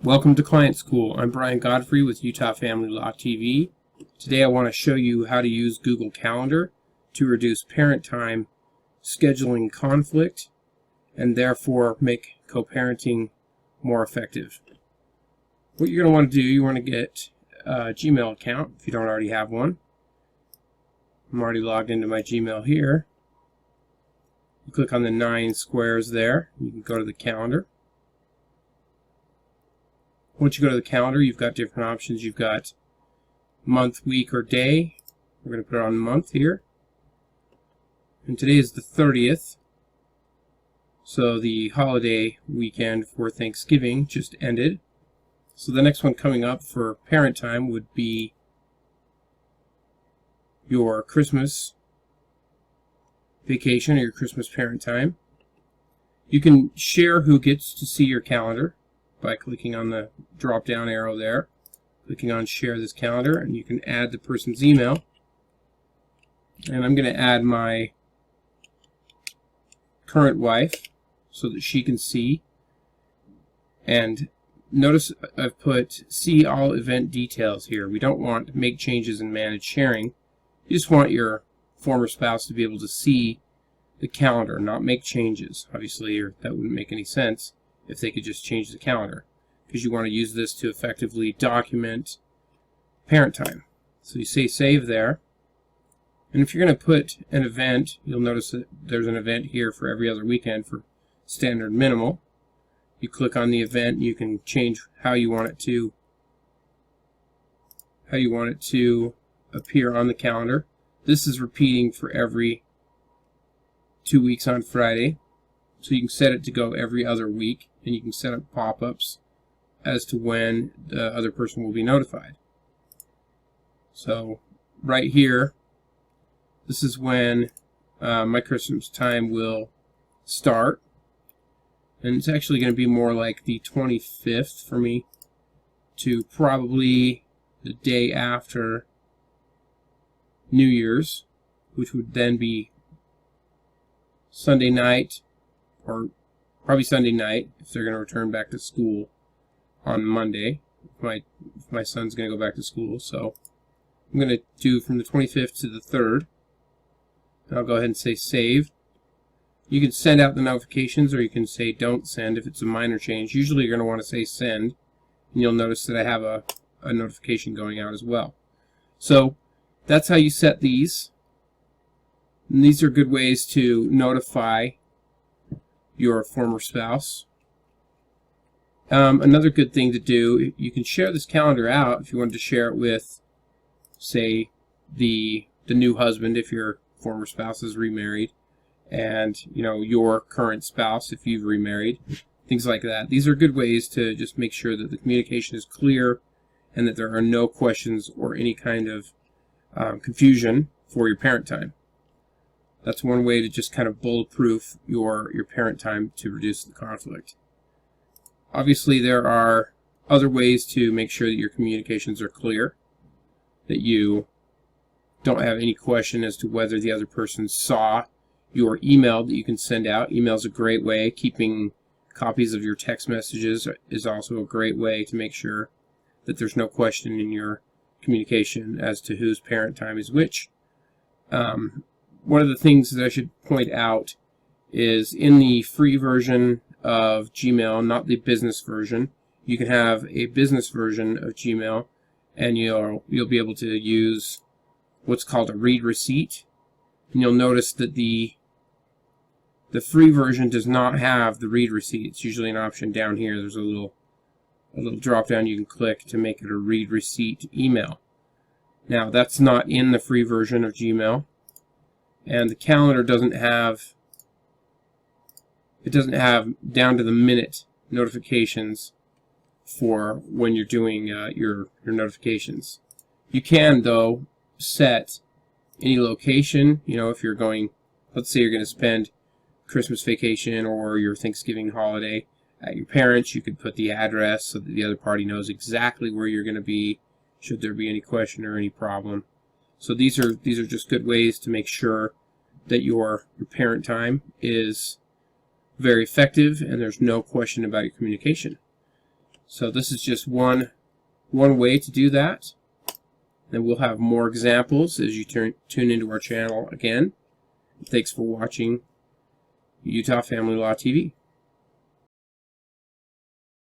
Welcome to Client School. I'm Brian Godfrey with Utah Family Law TV. Today I want to show you how to use Google Calendar to reduce parent time, scheduling conflict, and therefore make co-parenting more effective. What you're going to want to do, you want to get a Gmail account if you don't already have one. I'm already logged into my Gmail here. You click on the 9 squares there. You can go to the calendar. Once you go to the calendar, you've got different options. You've got month, week, or day. We're going to put it on month here. And today is the 30th. So the holiday weekend for Thanksgiving just ended. So the next one coming up for parent time would be your Christmas vacation or your Christmas parent time. You can share who gets to see your calendar by clicking on the drop down arrow there, clicking on share this calendar, and you can add the person's email. And I'm going to add my current wife so that she can see. And notice I've put see all event details here. We don't want to make changes and manage sharing. You just want your former spouse to be able to see the calendar, not make changes. Obviously, that wouldn't make any sense if they could just change the calendar, because you want to use this to effectively document parent time. So you say save there, and if you're going to put an event, you'll notice that there's an event here for every other weekend for standard minimal. You click on the event, you can change how you want it to appear on the calendar. This is repeating for every 2 weeks on Friday. So you can set it to go every other week, and you can set up pop-ups as to when the other person will be notified. So right here, this is when my Christmas time will start. And it's actually going to be more like the 25th for me to probably the day after New Year's, which would then be Sunday night, or probably Sunday night if they're going to return back to school on Monday. If my son's going to go back to school. So I'm going to do from the 25th to the 3rd. And I'll go ahead and say save. You can send out the notifications, or you can say don't send if it's a minor change. Usually you're going to want to say send, and you'll notice that I have a notification going out as well. So that's how you set these. And these are good ways to notify your former spouse. Another good thing to do, you can share this calendar out if you wanted to share it with, say, the new husband if your former spouse is remarried, and your current spouse if you've remarried, things like that. These are good ways to just make sure that the communication is clear and that there are no questions or any kind of confusion for your parent time. That's one way to just kind of bulletproof your parent time to reduce the conflict. Obviously, there are other ways to make sure that your communications are clear, that you don't have any question as to whether the other person saw your email that you can send out. Email is a great way. Keeping copies of your text messages is also a great way to make sure that there's no question in your communication as to whose parent time is which. One of the things that I should point out is in the free version of Gmail, not the business version, you can have a business version of Gmail, and you'll be able to use what's called a read receipt. And you'll notice that the free version does not have the read receipt. It's usually an option down here. There's a little drop down you can click to make it a read receipt email. Now that's not in the free version of Gmail. And the calendar doesn't have down to the minute notifications for when you're doing your notifications. You can, though, set any location. If you're going, let's say you're going to spend Christmas vacation or your Thanksgiving holiday at your parents', you could put the address so that the other party knows exactly where you're going to be should there be any question or any problem. So these are just good ways to make sure that your parent time is very effective and there's no question about your communication. So this is just one way to do that. And we'll have more examples as you tune into our channel again. Thanks for watching Utah Family Law TV.